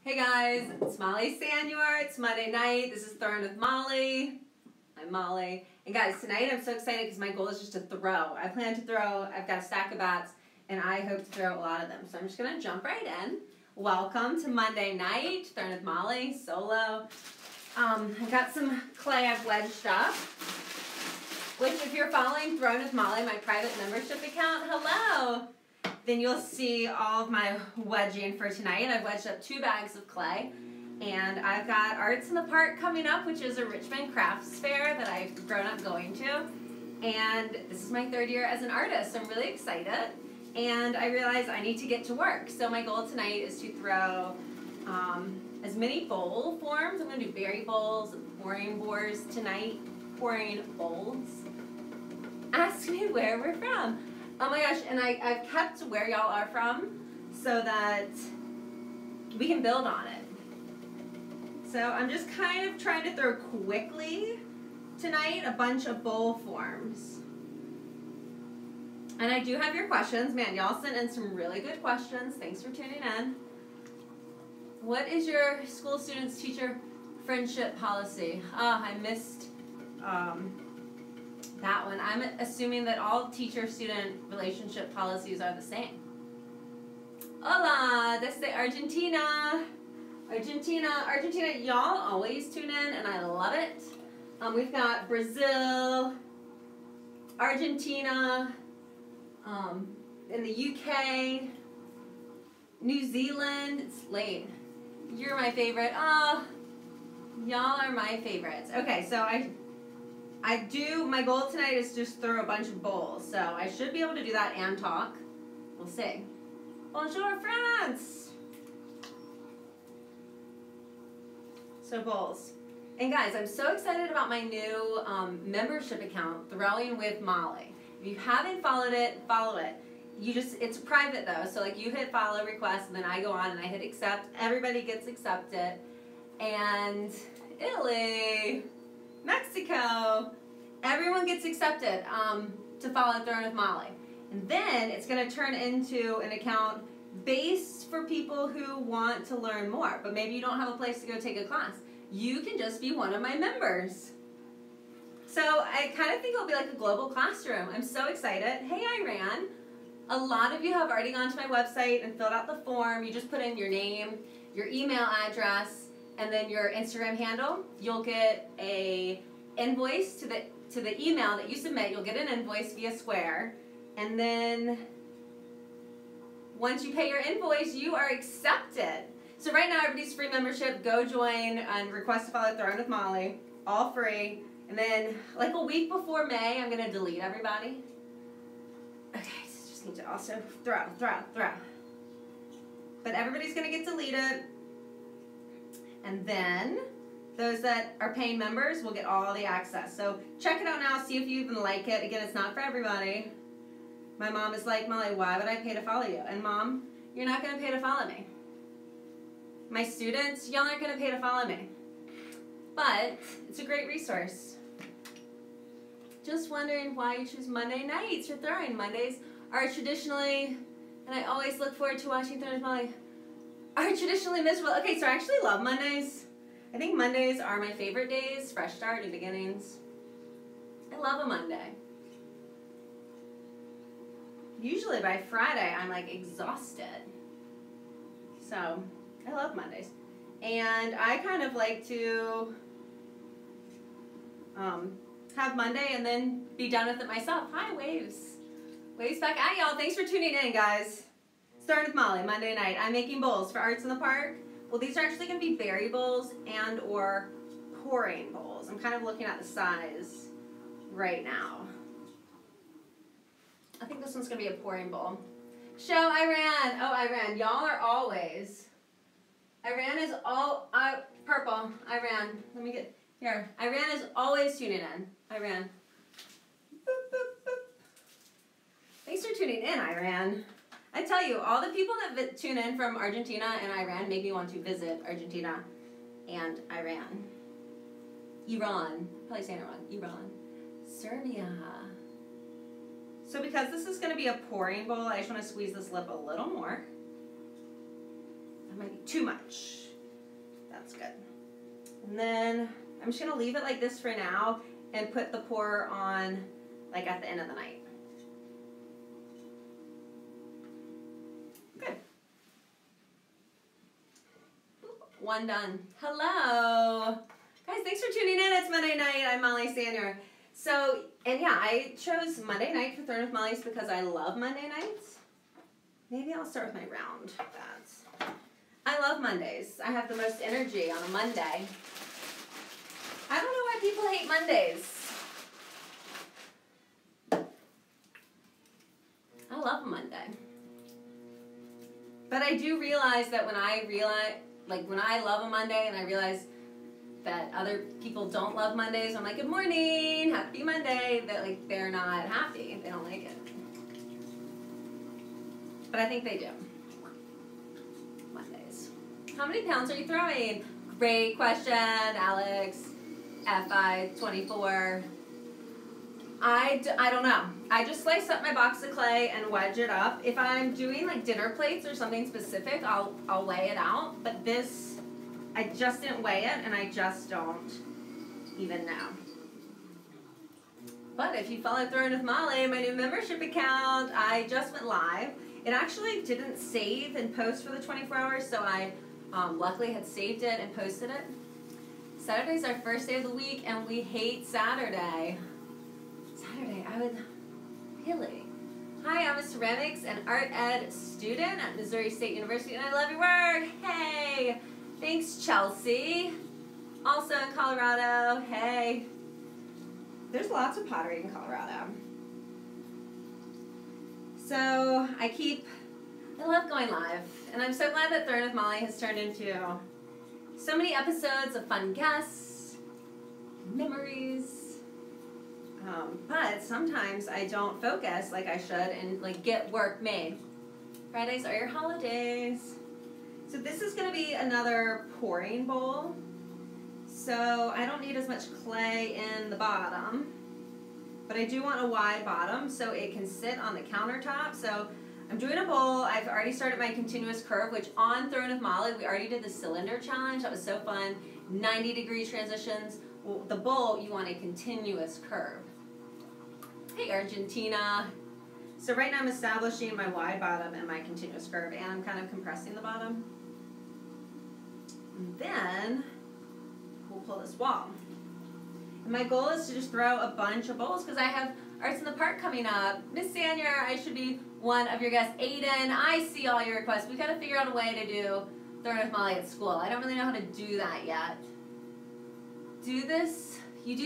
Hey guys, it's Molly Sanyor. It's Monday night. This is Throwing with Molly. I'm Molly. And guys, tonight I'm so excited because my goal is just to throw. I plan to throw. I've got a stack of bats and I hope to throw a lot of them. So I'm just going to jump right in. Welcome to Monday night, Throwing with Molly, solo. I've got some clay I've wedged up. Which if you're following Throwing with Molly, my private membership account, hello! Then you'll see all of my wedging for tonight. I've wedged up 2 bags of clay. And I've got Arts in the Park coming up, which is a Richmond Crafts Fair that I've grown up going to. And this is my 3rd year as an artist. So I'm really excited. And I realize I need to get to work. So my goal tonight is to throw as many bowl forms. I'm going to do berry bowls, pouring boards tonight. Pouring bowls. Ask me where we're from. Oh my gosh, and I've kept where y'all are from so that we can build on it. So I'm just kind of trying to throw quickly tonight a bunch of bowl forms. And I do have your questions. Man, y'all sent in some really good questions. Thanks for tuning in. What is your school students teacher friendship policy? I missed that one. I'm assuming that all teacher-student relationship policies are the same. Hola, desde Argentina. Argentina, y'all always tune in, and I love it. We've got Brazil, Argentina, in the UK, New Zealand. It's late. You're my favorite. Oh, y'all are my favorites. Okay, so my goal tonight is just throw a bunch of bowls. So I should be able to do that and talk. We'll see. Bonjour, France! So bowls. And guys, I'm so excited about my new membership account, Throwing with Molly. If you haven't followed it, follow it. It's private though, so like you hit follow request and then I go on and I hit accept. Everybody gets accepted. And Italy, Mexico, everyone gets accepted to follow Throwing with Molly. And then it's going to turn into an account based for people who want to learn more, but maybe you don't have a place to go take a class. You can just be one of my members. So I kind of think it'll be like a global classroom. I'm so excited. Hey, Iran. A lot of you have already gone to my website and filled out the form. You just put in your name, your email address, and then your Instagram handle. You'll get a invoice to the email that you submit. You'll get an invoice via Square, and then once you pay your invoice, you are accepted. So right now, everybody's free membership. Go join and request to follow Throwing with Molly, all free. And then, like a week before May, I'm gonna delete everybody. Okay, so just need to also throw. But everybody's gonna get deleted. And then those that are paying members will get all the access. So check it out now, see if you even like it. Again, it's not for everybody. My mom is like, Molly, why would I pay to follow you? And Mom, you're not going to pay to follow me. My students, y'all aren't going to pay to follow me. But it's a great resource. Just wondering why you choose Monday nights for throwing. Mondays are traditionally, and I always look forward to watching Throwing with Molly, are traditionally miserable. Okay, so I actually love Mondays. I think Mondays are my favorite days. Fresh start, new beginnings. I love a Monday. Usually by Friday, I'm like exhausted. So I love Mondays. And I kind of like to have Monday and then be done with it myself. Hi, Waves. Waves back at y'all. Thanks for tuning in, guys. Throwing with Molly, Monday night. I'm making bowls for Arts in the Park. Well, these are actually going to be berry bowls and or pouring bowls. I'm kind of looking at the size right now. I think this one's going to be a pouring bowl. Show Iran. Oh, Iran. Y'all are always. Iran is all purple. Iran. Let me get here. Iran is always tuning in. Iran. Boop, boop, boop. Thanks for tuning in, Iran. I tell you, all the people that tune in from Argentina and Iran make me want to visit Argentina and Iran. Iran. Probably saying it wrong. Iran. Serbia. So because this is going to be a pouring bowl, I just want to squeeze this lip a little more. That might be too much. That's good. And then I'm just gonna leave it like this for now and put the pour on like at the end of the night. Good. One done. Hello. Guys, thanks for tuning in. It's Monday night. I'm Molly Sanyard. So, and yeah, I chose Monday night for Throne with Molly's because I love Monday nights. Maybe I'll start with my round bats. I love Mondays. I have the most energy on a Monday. I don't know why people hate Mondays. I love a Monday. But I do realize that when I love a Monday and I realize that other people don't love Mondays, I'm like, good morning, happy Monday. That like they're not happy. They don't like it. But I think they do. Mondays. How many pounds are you throwing? Great question, Alex. FI24. I don't know. I just slice up my box of clay and wedge it up. If I'm doing like dinner plates or something specific, I'll weigh it out. But this, I just didn't weigh it, and I just don't even know. But if you follow Throne with Molly, my new membership account, I just went live. It actually didn't save and post for the 24 hours, so I luckily had saved it and posted it. Saturday's our first day of the week, and we hate Saturday. Saturday, really? Hi, I'm a ceramics and art ed student at Missouri State University, and I love your work. Hey, thanks, Chelsea. Also in Colorado, hey. There's lots of pottery in Colorado. So I love going live, and I'm so glad that Throne with Molly has turned into so many episodes of fun guests, memories. But sometimes I don't focus like I should and like get work made. Fridays are your holidays. So this is going to be another pouring bowl. So I don't need as much clay in the bottom, but I do want a wide bottom so it can sit on the countertop. So I'm doing a bowl. I've already started my continuous curve, which on Throne with Molly, we already did the cylinder challenge. That was so fun. 90-degree transitions. Well, the bowl, you want a continuous curve. Hey, Argentina. So right now I'm establishing my wide bottom and my continuous curve, and I'm kind of compressing the bottom. And then we'll pull this wall. And my goal is to just throw a bunch of bowls because I have Arts in the Park coming up. Miss Sanyard, I should be one of your guests. Aiden, I see all your requests. We've got to figure out a way to do Throne with Molly at school. I don't really know how to do that yet. You do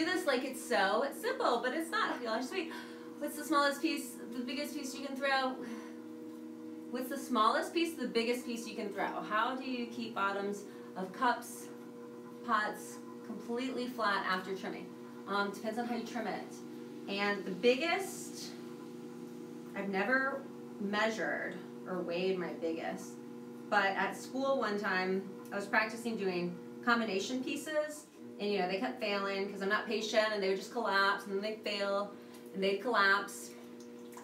this like it's simple, but it's not. Feel sweet. What's the smallest piece, the biggest piece you can throw? What's the smallest piece, the biggest piece you can throw? How do you keep bottoms of cups, pots, completely flat after trimming? Depends on how you trim it. And the biggest, I've never measured or weighed my biggest, but at school one time, I was practicing doing combination pieces, and you know, they kept failing because I'm not patient, and they would just collapse, and then they'd fail, and they'd collapse.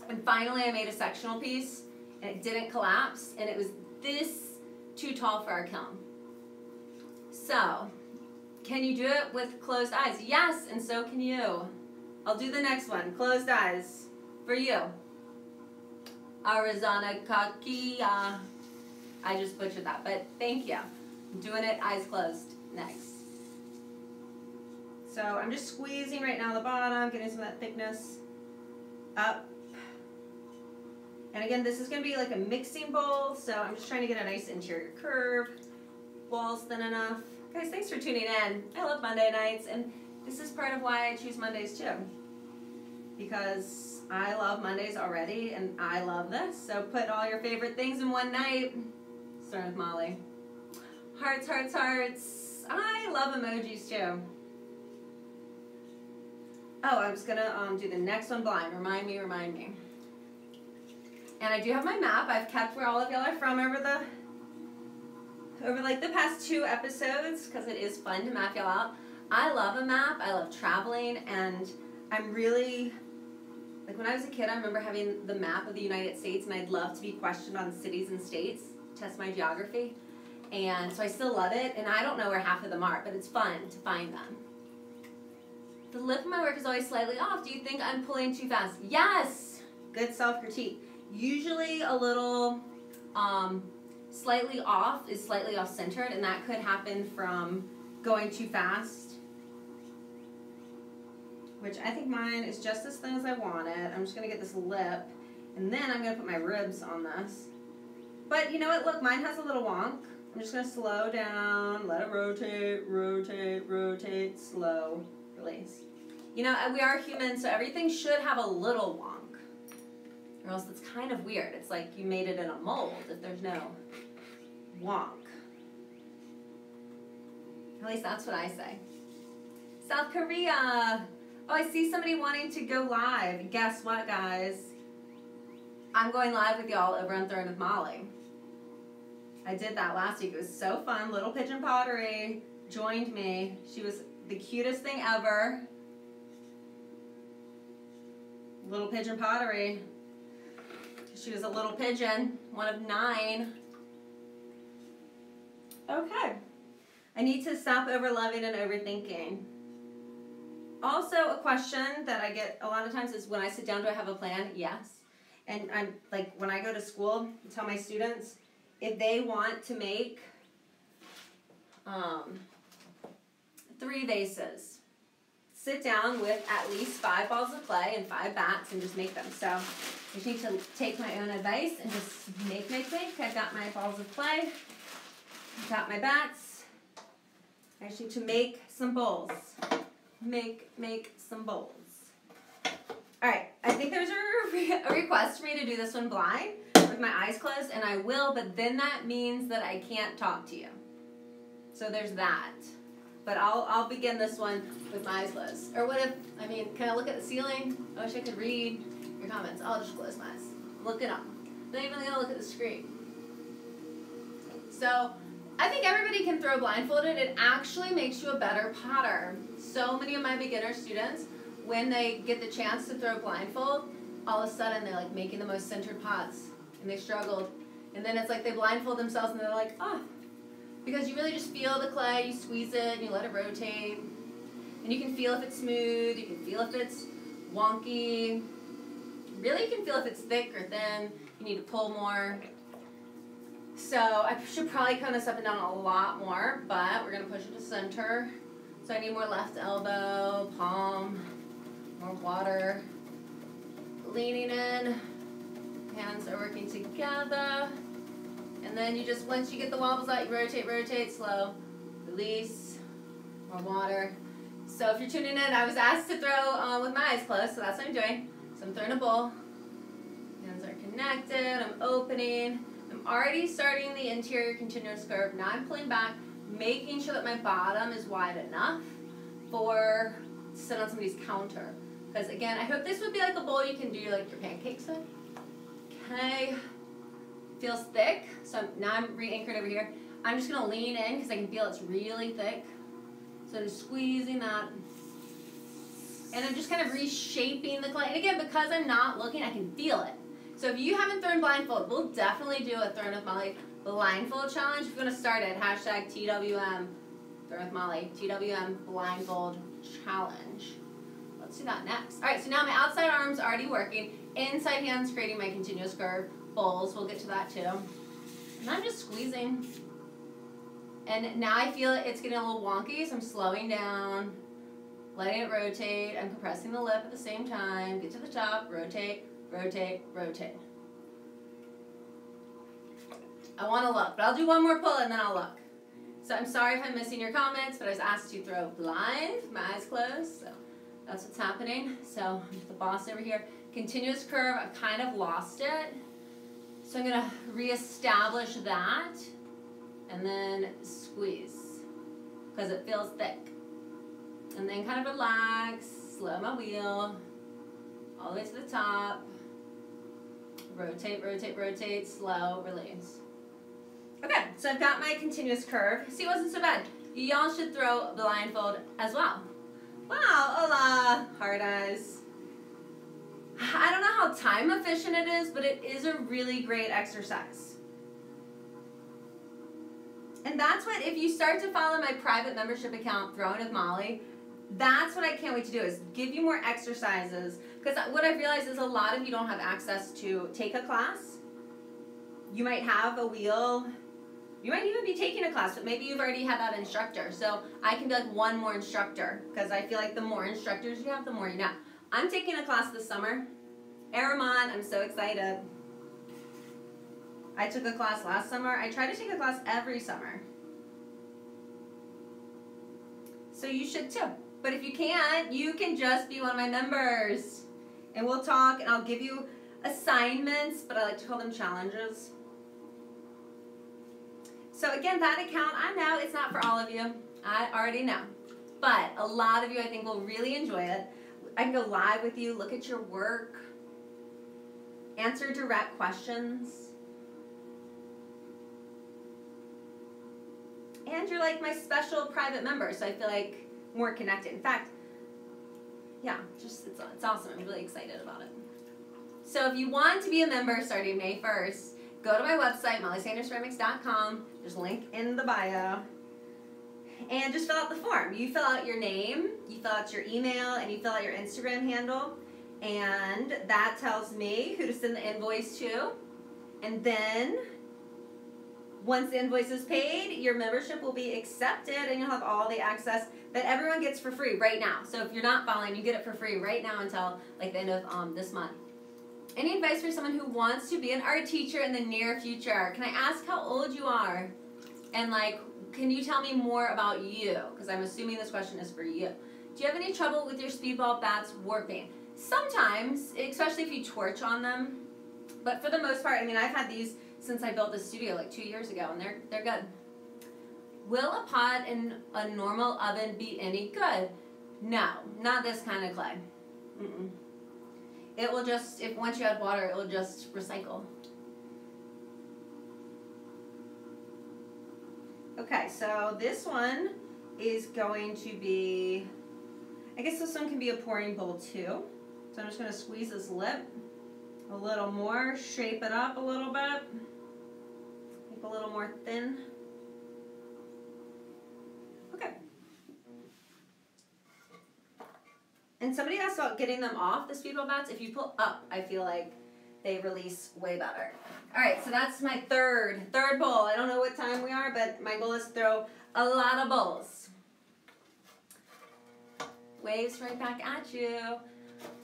And finally I made a sectional piece, and it didn't collapse, and it was this too tall for our kiln. So, can you do it with closed eyes? Yes, and so can you. I'll do the next one, closed eyes, for you. Arizona Kakia. I just butchered that, but thank you. I'm doing it eyes closed next. So I'm just squeezing right now the bottom, getting some of that thickness up. And again, this is going to be like a mixing bowl, so I'm just trying to get a nice interior curve. Wall's thin enough. Guys, thanks for tuning in. I love Monday nights, and this is part of why I choose Mondays too. Because I love Mondays already, and I love this. So put all your favorite things in one night. Start with Molly. Hearts, hearts, hearts. I love emojis too. Oh, I was gonna do the next one blind. Remind me, remind me. And I do have my map. I've kept where all of y'all are from over like the past 2 episodes because it is fun to map y'all out. I love a map. I love traveling, and I'm really, like when I was a kid, I remember having the map of the United States, and I'd love to be questioned on cities and states, test my geography. And so I still love it, and I don't know where half of them are, but it's fun to find them. The lip of my work is always slightly off. Do you think I'm pulling too fast? Yes! Good self-critique. Usually a little slightly off is slightly off-centered, and that could happen from going too fast. Which I think mine is just as thin as I want it. I'm just going to get this lip, and then I'm going to put my ribs on this. But you know what? Look, mine has a little wonk. I'm just going to slow down, let it rotate, rotate, rotate, slow, release. You know, we are human, so everything should have a little wonk. Or else it's kind of weird. It's like you made it in a mold if there's no wonk. At least that's what I say. South Korea. Oh, I see somebody wanting to go live. Guess what, guys? I'm going live with y'all over on Throwing with Molly. I did that last week. It was so fun. Little Pigeon Pottery joined me. She was the cutest thing ever. Little Pigeon Pottery. She was a little pigeon, one of 9. Okay. I need to stop over-loving and overthinking. Also, a question that I get a lot of times is when I sit down, do I have a plan? Yes. And I'm like, when I go to school, I tell my students, if they want to make 3 vases, sit down with at least 5 balls of clay and 5 bats and just make them. So I just need to take my own advice and just make. I've got my balls of clay. I've got my bats. I just need to make some bowls. Make some bowls. All right, I think there's a request for me to do this one blind with my eyes closed, and I will, but then that means that I can't talk to you. So there's that. But I'll begin this one with my eyes closed. Or what if, can I look at the ceiling? I wish I could read your comments. I'll just close my eyes. Look it up. Not even gonna look at the screen. So I think everybody can throw blindfolded. It actually makes you a better potter. So many of my beginner students, when they get the chance to throw blindfold, all of a sudden they're like making the most centered pots, and they struggled. And then it's like they blindfold themselves and they're like, oh. Because you really just feel the clay, you squeeze it, and you let it rotate. And you can feel if it's smooth, you can feel if it's wonky. Really, you can feel if it's thick or thin. You need to pull more. So I should probably come this up and down a lot more, but we're going to push it to center. So I need more left elbow, palm, more water. Leaning in, hands are working together. And then you just, once you get the wobbles out, you rotate, rotate, slow, release, more water. So if you're tuning in, I was asked to throw with my eyes closed, so that's what I'm doing. So I'm throwing a bowl. Hands are connected, I'm opening. I'm already starting the interior continuous curve. Now I'm pulling back, making sure that my bottom is wide enough to sit on somebody's counter. Because again, I hope this would be like a bowl you can do like your pancakes with. Okay. Feels thick, so now I'm re-anchored over here. I'm just gonna lean in because I can feel it's really thick. So I'm squeezing that. And I'm just kind of reshaping the clay. And again, because I'm not looking, I can feel it. So if you haven't thrown blindfold, we'll definitely do a Throwing with Molly blindfold challenge. We're gonna start it, hashtag TWM, Throwing with Molly, TWM blindfold challenge. Let's do that next. All right, so now my outside arm's already working. Inside hands creating my continuous curve. Bowls, we'll get to that too. And I'm just squeezing. And now I feel it's getting a little wonky, so I'm slowing down, letting it rotate. I'm compressing the lip at the same time. Get to the top, rotate, rotate, rotate. I want to look, but I'll do one more pull and then I'll look. So I'm sorry if I'm missing your comments, but I was asked to throw blind, my eyes closed, so that's what's happening. So I'm the boss over here. Continuous curve, I've kind of lost it. So I'm going to reestablish that and then squeeze because it feels thick. And then kind of relax, slow my wheel, all the way to the top. Rotate, rotate, rotate, slow, release. Okay, so I've got my continuous curve. See, it wasn't so bad. Y'all should throw blindfold as well. Wow, hola, hard eyes. I don't know how time efficient it is, but it is a really great exercise. And And that's what, if you start to follow my private membership account, Throwing with Molly, that's what I can't wait to do, is give you more exercises. Because what I've realized is a lot of you don't have access to take a class. You might have a wheel. You might even be taking a class, but maybe you've already had that instructor. So I can be like one more instructor, because I feel like the more instructors you have, the more you know. I'm taking a class this summer. Aramon, I'm so excited. I took a class last summer. I try to take a class every summer. So you should too. But if you can't, you can just be one of my members. And we'll talk, and I'll give you assignments, but I like to call them challenges. So again, that account, I know it's not for all of you. I already know. But a lot of you, I think, will really enjoy it. I can go live with you, look at your work, answer direct questions. And you're like my special private member, so I feel like more connected. In fact, yeah, just it's awesome. I'm really excited about it. So if you want to be a member starting May 1st, go to my website, mollysandersceramics.com. There's a link in the bio. And just fill out the form. You fill out your name, you fill out your email, and you fill out your Instagram handle. And that tells me who to send the invoice to. And then, once the invoice is paid, your membership will be accepted, and you'll have all the access that everyone gets for free right now. So if you're not following, you get it for free right now until like the end of this month. Any advice for someone who wants to be an art teacher in the near future? Can I ask how old you are? And like, can you tell me more about you? Because I'm assuming this question is for you. Do you have any trouble with your speedball bats warping? Sometimes, especially if you torch on them. But for the most part, I mean, I've had these since I built this studio like 2 years ago, and they're good. Will a pot in a normal oven be any good? No, not this kind of clay. Mm-mm. It will just, once you add water, it will just recycle. Okay, so this one is going to be, I guess this one can be a pouring bowl too. So I'm just going to squeeze this lip a little more, shape it up a little bit, make a little more thin. Okay. And somebody asked about getting them off the speedball bats. If you pull up, I feel like they release way better. All right, so that's my third bowl. I don't know what time we are, but my goal is to throw a lot of bowls. Waves right back at you.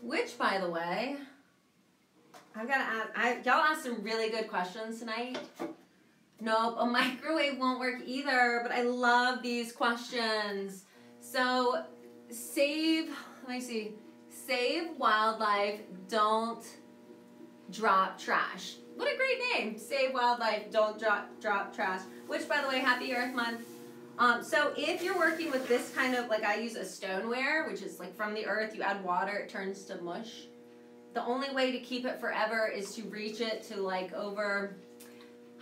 Which, by the way, I've got to ask, y'all asked some really good questions tonight. Nope, a microwave won't work either, but I love these questions. So, save wildlife, don't drop trash. What a great name, Save Wildlife, Don't Drop Trash, which, by the way, Happy Earth Month. So if you're working with this kind of, like I use a stoneware, which is like from the earth, you add water, it turns to mush. The only way to keep it forever is to reach it to like over,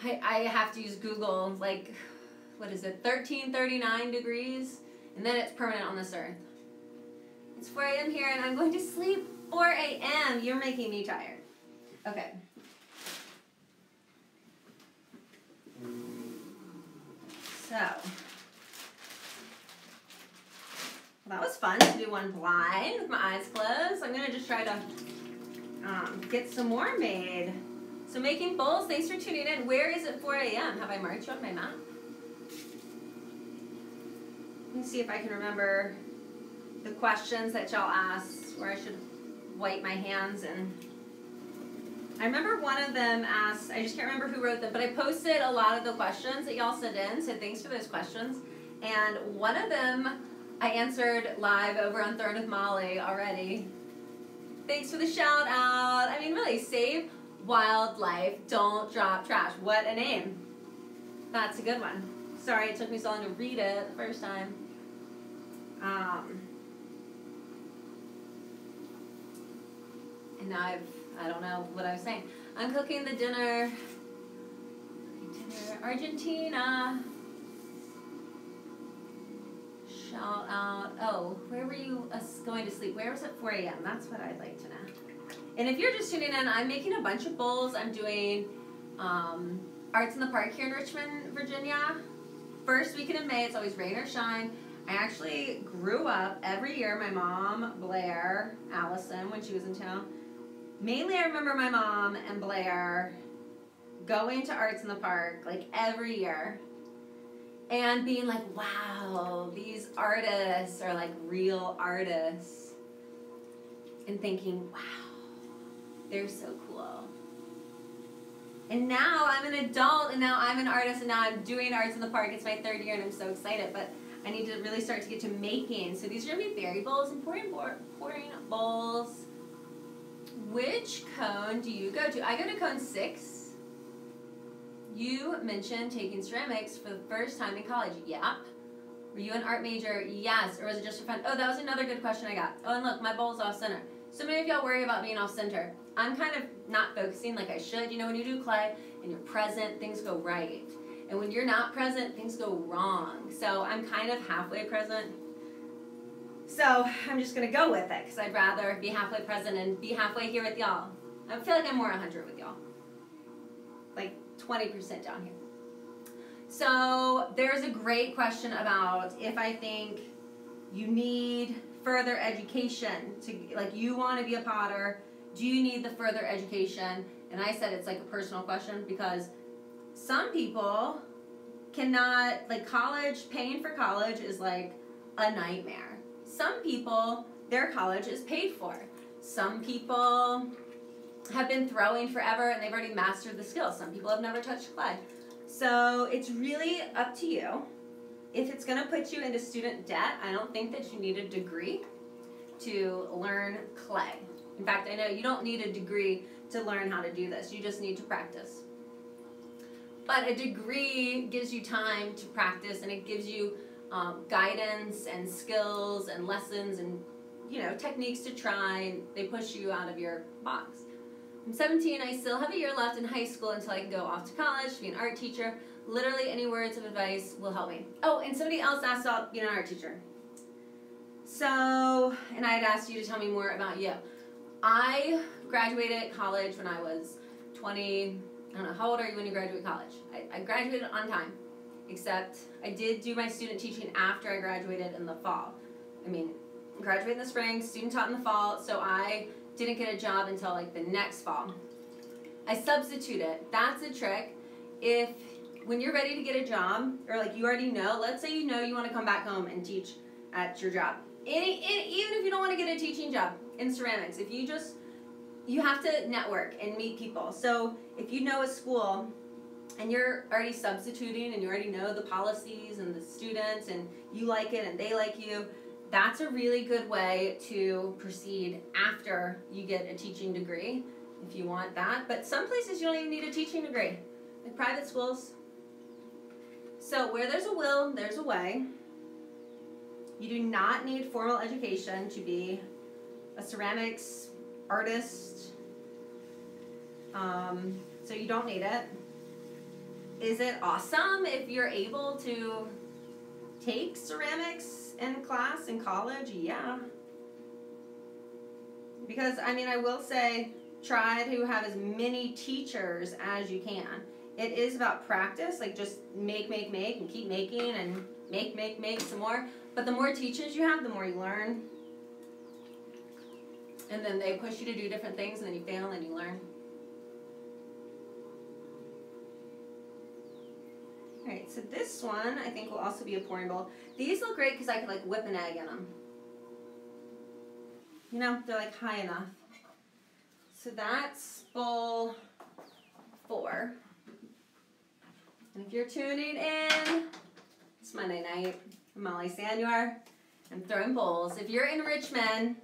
I have to use Google, like, what is it, 1339 degrees, and then it's permanent on this earth. It's 4 a.m. here, and I'm going to sleep 4 a.m. You're making me tired. Okay. So, well, that was fun to do one blind with my eyes closed. I'm going to just try to get some more made. So making bowls, thanks for tuning in. Where is it 4 a.m.? Have I marked you on my map? Let me see if I can remember the questions that y'all asked, where I should wipe my hands. And I remember one of them asked, I just can't remember who wrote them, but I posted a lot of the questions that y'all sent in, so thanks for those questions. And one of them I answered live over on Throwing with Molly already. Thanks for the shout out. I mean, really, save wildlife, don't drop trash. What a name. That's a good one. Sorry it took me so long to read it the first time. And now I don't know what I was saying. I'm cooking the dinner. Argentina. Shout out. Oh, where were you going to sleep? Where was it 4 a.m.? That's what I'd like to know. And if you're just tuning in, I'm making a bunch of bowls. I'm doing Arts in the Park here in Richmond, Virginia. first weekend in May, it's always rain or shine. I actually grew up every year, my mom, Blair, Allison, when she was in town. Mainly I remember my mom and Blair going to Arts in the Park like every year and being like, wow, these artists are like real artists. And thinking, wow, they're so cool. And now I'm an adult, and now I'm an artist, and now I'm doing Arts in the Park. It's my 3rd year, and I'm so excited. But I need to really start to get to making. So these are going to be berry bowls and pouring bowls. Which cone do you go to? I go to cone 6. You mentioned taking ceramics for the first time in college. Yep. Were you an art major? Yes. Or was it just for fun? Oh, that was another good question I got. Oh, and look, my bowl's off center. So many of y'all worry about being off center. I'm kind of not focusing like I should. You know, when you do clay and you're present, things go right. And when you're not present, things go wrong. So I'm kind of halfway present. So I'm just going to go with it because I'd rather be halfway present and be halfway here with y'all. I feel like I'm more 100 with y'all. Like 20% down here. So there's a great question about if I think you need further education to, like, you want to be a potter, do you need the further education? And I said it's like a personal question because some people cannot, like, college, paying for college is like a nightmare. Some people, their college is paid for. Some people have been throwing forever and they've already mastered the skill. Some people have never touched clay. So it's really up to you. If it's going to put you into student debt, I don't think that you need a degree to learn clay. In fact, I know you don't need a degree to learn how to do this. You just need to practice. But a degree gives you time to practice, and it gives you guidance and skills and lessons and, you know, techniques to try, and they push you out of your box. I'm 17. I still have a year left in high school until I can go off to college to be an art teacher. Literally any words of advice will help me. Oh, and somebody else asked about being an art teacher. So, and I had asked you to tell me more about you. I graduated college when I was 20. I don't know, how old are you when you graduate college? I graduated on time, except I did do my student teaching after I graduated in the fall. I mean, graduated in the spring, student taught in the fall, so I didn't get a job until like the next fall. I substituted. That's a trick. If when you're ready to get a job, or like you already know, let's say you know you want to come back home and teach at your job. Even if you don't want to get a teaching job in ceramics, if you have to network and meet people. So if you know a school and you're already substituting and you already know the policies and the students and you like it and they like you, that's a really good way to proceed after you get a teaching degree, if you want that. But some places you don't even need a teaching degree, like private schools. So where there's a will, there's a way. You do not need formal education to be a ceramics artist. So you don't need it. Is it awesome if you're able to take ceramics in class in college? Yeah. Because, I mean, I will say, try to have as many teachers as you can. It is about practice, like just make, and keep making, and make some more. But the more teachers you have, the more you learn. And then they push you to do different things, and then you fail, and you learn. All right, so this one I think will also be a pouring bowl. These look great because I could like whip an egg in them. You know, they're like high enough. So that's bowl 4. And if you're tuning in, it's Monday night. I'm Molly Sanuar. I'm throwing bowls. If you're in Richmond,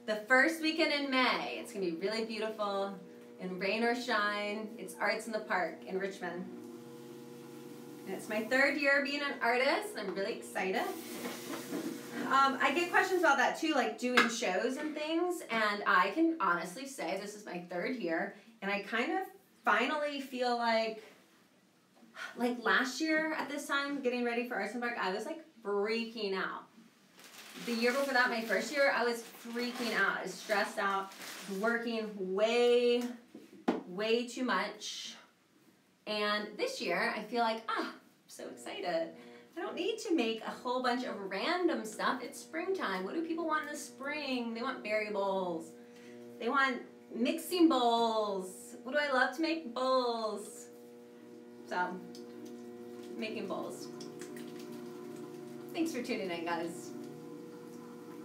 the first weekend in May, it's going to be really beautiful. In rain or shine, it's Arts in the Park in Richmond. And it's my 3rd year being an artist. I'm really excited. I get questions about that too, like doing shows and things. And I can honestly say this is my 3rd year. And I kind of finally feel like last year at this time, getting ready for Arts in the Park, I was like freaking out. The year before that, my 1st year, I was freaking out. I was stressed out, working way too much. And this year, I feel like, I'm so excited. I don't need to make a whole bunch of random stuff. It's springtime. What do people want in the spring? They want berry bowls. They want mixing bowls. What do I love to make? Bowls. So, making bowls. Thanks for tuning in, guys.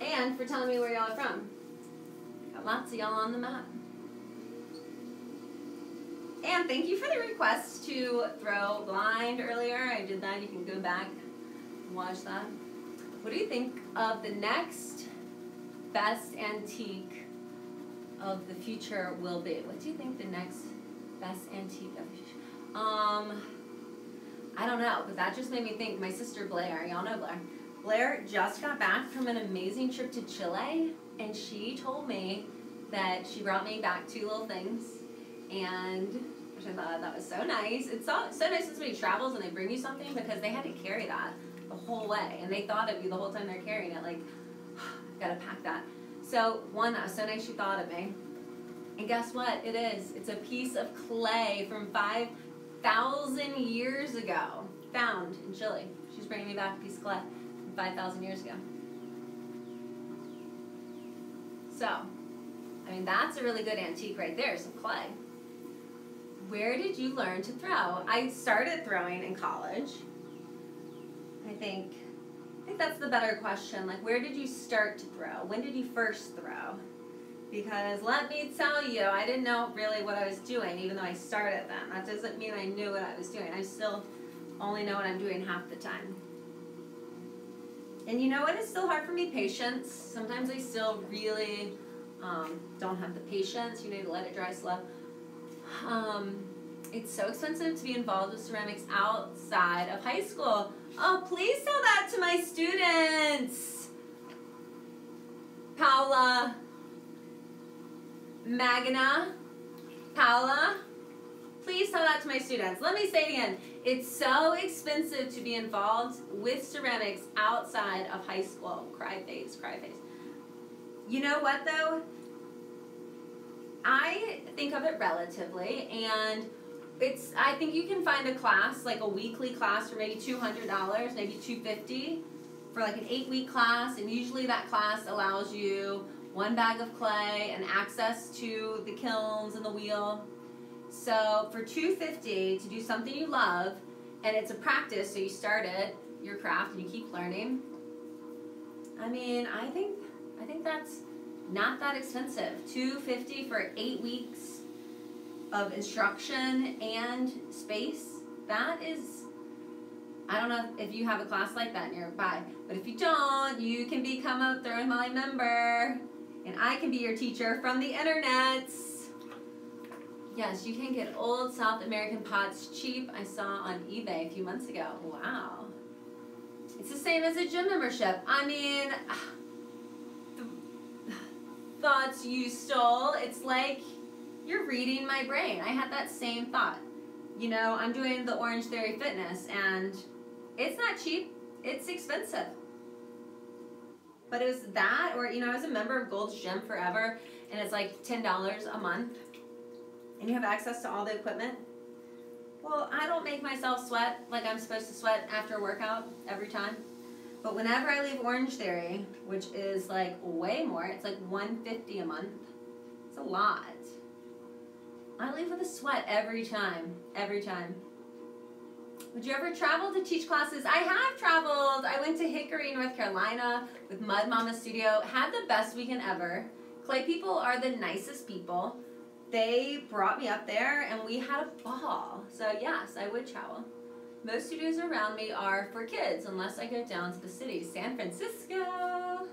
And for telling me where y'all are from. Got lots of y'all on the map. And thank you for the request to throw blind earlier. I did that. You can go back and watch that. What do you think of the next best antique of the future will be? What do you think the next best antique of the future? I don't know, but that just made me think. My sister Blair, y'all know Blair. Blair just got back from an amazing trip to Chile, and she told me that she brought me back 2 little things, and which I thought that was so nice. It's so nice when somebody travels and they bring you something, because they had to carry that the whole way, and they thought of you the whole time they're carrying it, like, gotta pack that. So, one, that was so nice she thought of me. And guess what? It is. It's a piece of clay from 5,000 years ago, found in Chile. She's bringing me back a piece of clay from 5,000 years ago. So, I mean, that's a really good antique right there, some clay. Where did you learn to throw? I started throwing in college. I think that's the better question. Like, where did you start to throw? When did you first throw? Because let me tell you, I didn't know really what I was doing, even though I started then. That doesn't mean I knew what I was doing. I still only know what I'm doing half the time. And you know what is still hard for me? Patience. Sometimes I still really don't have the patience. You need to let it dry slow. It's so expensive to be involved with ceramics outside of high school. Oh, please tell that to my students. Paula, Magna, Paula, please tell that to my students. Let me say it again. It's so expensive to be involved with ceramics outside of high school. Cry face, cry face. You know what, though? I think of it relatively, and I think you can find a class, like a weekly class for maybe $200, maybe $250 for like an 8-week class, and usually that class allows you 1 bag of clay and access to the kilns and the wheel. So for $250 to do something you love, and it's a practice, so you started your craft and you keep learning. I mean, I think that's not that expensive. $250 for 8 weeks of instruction and space. That is, I don't know if you have a class like that nearby, but if you don't, you can become a Throw with Molly member, and I can be your teacher from the internet. Yes, you can get old South American pots cheap. I saw on eBay a few months ago. Wow. It's the same as a gym membership. I mean, the thoughts you stole, it's like you're reading my brain. I had that same thought. You know, I'm doing the Orange Theory Fitness, and it's not cheap. It's expensive. But it was that, or, you know, I was a member of Gold's Gym forever, and it's like $10 a month, and you have access to all the equipment. Well, I don't make myself sweat like I'm supposed to sweat after a workout every time. But whenever I leave Orange Theory, which is like way more, it's like $150 a month. It's a lot. I leave with a sweat every time. Every time. Would you ever travel to teach classes? I have traveled. I went to Hickory, North Carolina with Mud Mama Studio. Had the best weekend ever. Clay people are the nicest people. They brought me up there and we had a ball. So yes, I would travel. Most studios around me are for kids unless I go down to the city. San Francisco.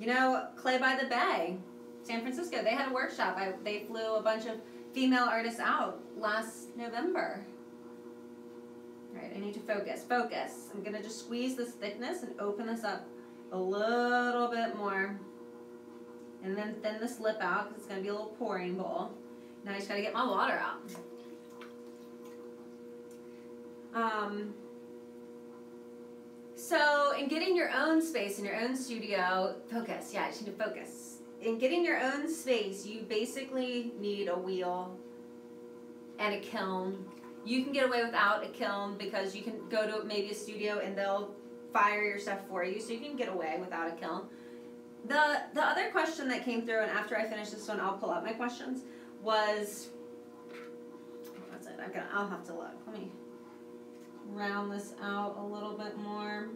You know, Clay by the Bay. San Francisco, they had a workshop. They flew a bunch of female artists out last November. All right, I need to focus. Focus. I'm going to just squeeze this thickness and open this up a little bit more. And then thin this lip out because it's going to be a little pouring bowl. Now I just got to get my water out. So in getting your own space in your own studio, focus. Yeah, I just need to focus. In getting your own space, you basically need a wheel and a kiln You can get away without a kiln because you can go to maybe a studio and they'll fire your stuff for you, so you can get away without a kiln. The other question that came through, and after I finish this one, I'll pull up my questions, was, what was it? I'll have to look. Let me round this out a little bit more.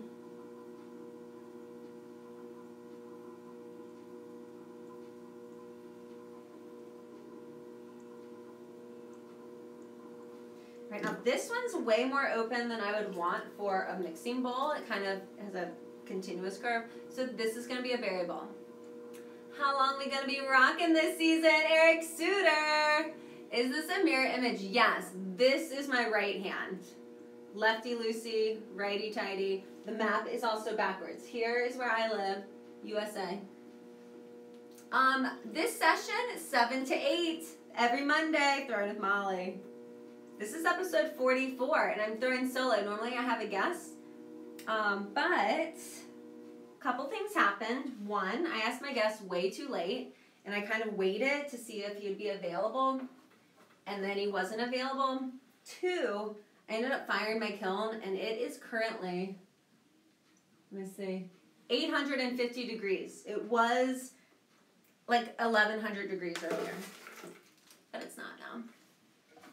Right, now this one's way more open than I would want for a mixing bowl. It kind of has a continuous curve. So this is going to be a variable. How long are we going to be rocking this season, Eric Suter? Is this a mirror image? Yes, this is my right hand. Lefty-loosey, righty-tighty. The map is also backwards. Here is where I live, USA. This session is 7 to 8 every Monday, Throwing with Molly. This is episode 44, and I'm throwing solo. Normally I have a guest, but a couple things happened. One, I asked my guest way too late, and I kind of waited to see if he'd be available, and then he wasn't available. Two, I ended up firing my kiln, and it is currently, let me see, 850 degrees. It was like 1100 degrees earlier, but it's not now.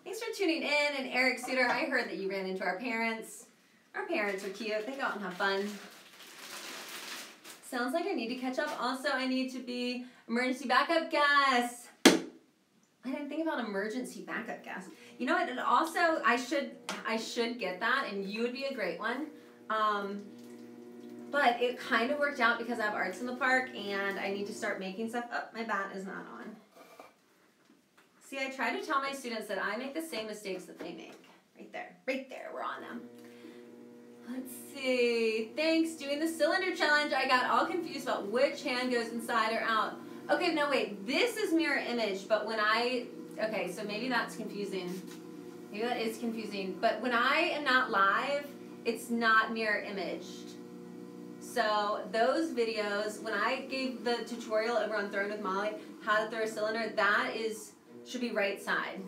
Thanks for tuning in, and Eric Suter, I heard that you ran into our parents. Our parents are cute. They go out and have fun. Sounds like I need to catch up. Also, I need to be emergency backup guest. I didn't think about emergency backup guest. You know what? And also, I should get that, and you would be a great one. But it kind of worked out because I have arts in the park, and I need to start making stuff. Oh, my bat is not on. See, I try to tell my students that I make the same mistakes that they make. Right there, we're on them. Let's see, thanks, doing the cylinder challenge, I got all confused about which hand goes inside or out. Okay, no wait, this is mirror image, but when okay, so maybe that's confusing. Maybe that is confusing, but when I am not live, it's not mirror imaged. So those videos, when I gave the tutorial over on Throwing with Molly, how to throw a cylinder, that should be right side.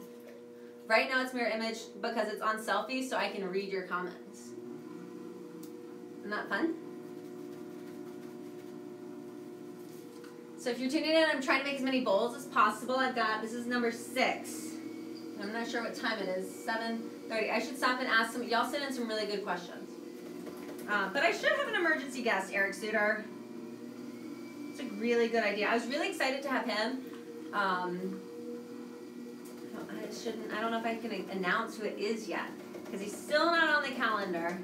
Right now it's mirror image because it's on selfie, so I can read your comments. Isn't that fun? So if you're tuning in, I'm trying to make as many bowls as possible. This is number 6. I'm not sure what time it is, 7:30. I should stop and ask some, y'all sent in some really good questions. But I should have an emergency guest, Eric Suter. It's a really good idea. I was really excited to have him. I don't know if I can announce who it is yet, because he's still not on the calendar.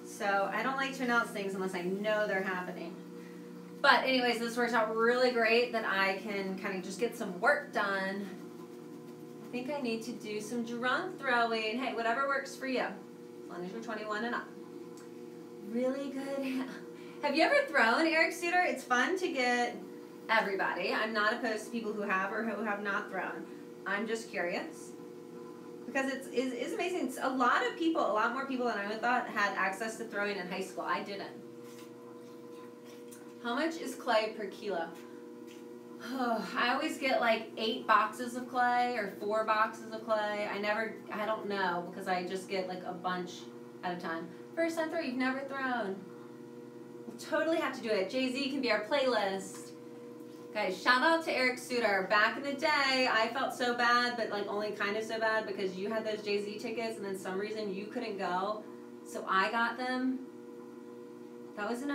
So I don't like to announce things unless I know they're happening. But anyways, this works out really great that I can kind of just get some work done. I think I need to do some drunk throwing. Hey, whatever works for you, as long as you're 21 and up. Really good. Have you ever thrown, Eric Suter? It's fun to get everybody. I'm not opposed to people who have or who have not thrown. I'm just curious. Because it's amazing. It's a lot more people than I would thought had access to throwing in high school. I didn't. How much is clay per kilo? Oh, I always get like 8 boxes of clay or 4 boxes of clay. I don't know because I just get like a bunch at a time. First time throw, you've never thrown. We'll totally have to do it. Jay-Z can be our playlist. Guys, shout out to Eric Suter. Back in the day, I felt so bad, but like only kind of so bad because you had those Jay-Z tickets and then some reason you couldn't go, so I got them. That was an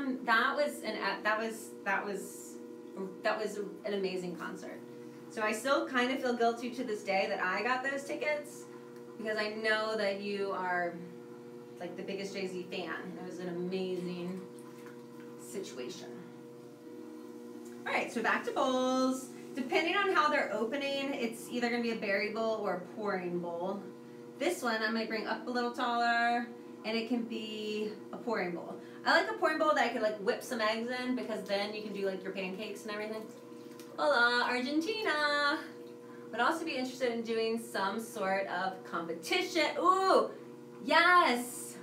amazing concert. So I still kind of feel guilty to this day that I got those tickets because I know that you are like the biggest Jay-Z fan. It was an amazing situation. All right, so back to bowls. Depending on how they're opening, it's either going to be a berry bowl or a pouring bowl. This one I might bring up a little taller, and it can be a pouring bowl. I like a pouring bowl that I could like whip some eggs in because then you can do like your pancakes and everything. Hola, Argentina! Would also be interested in doing some sort of competition. Ooh, yes!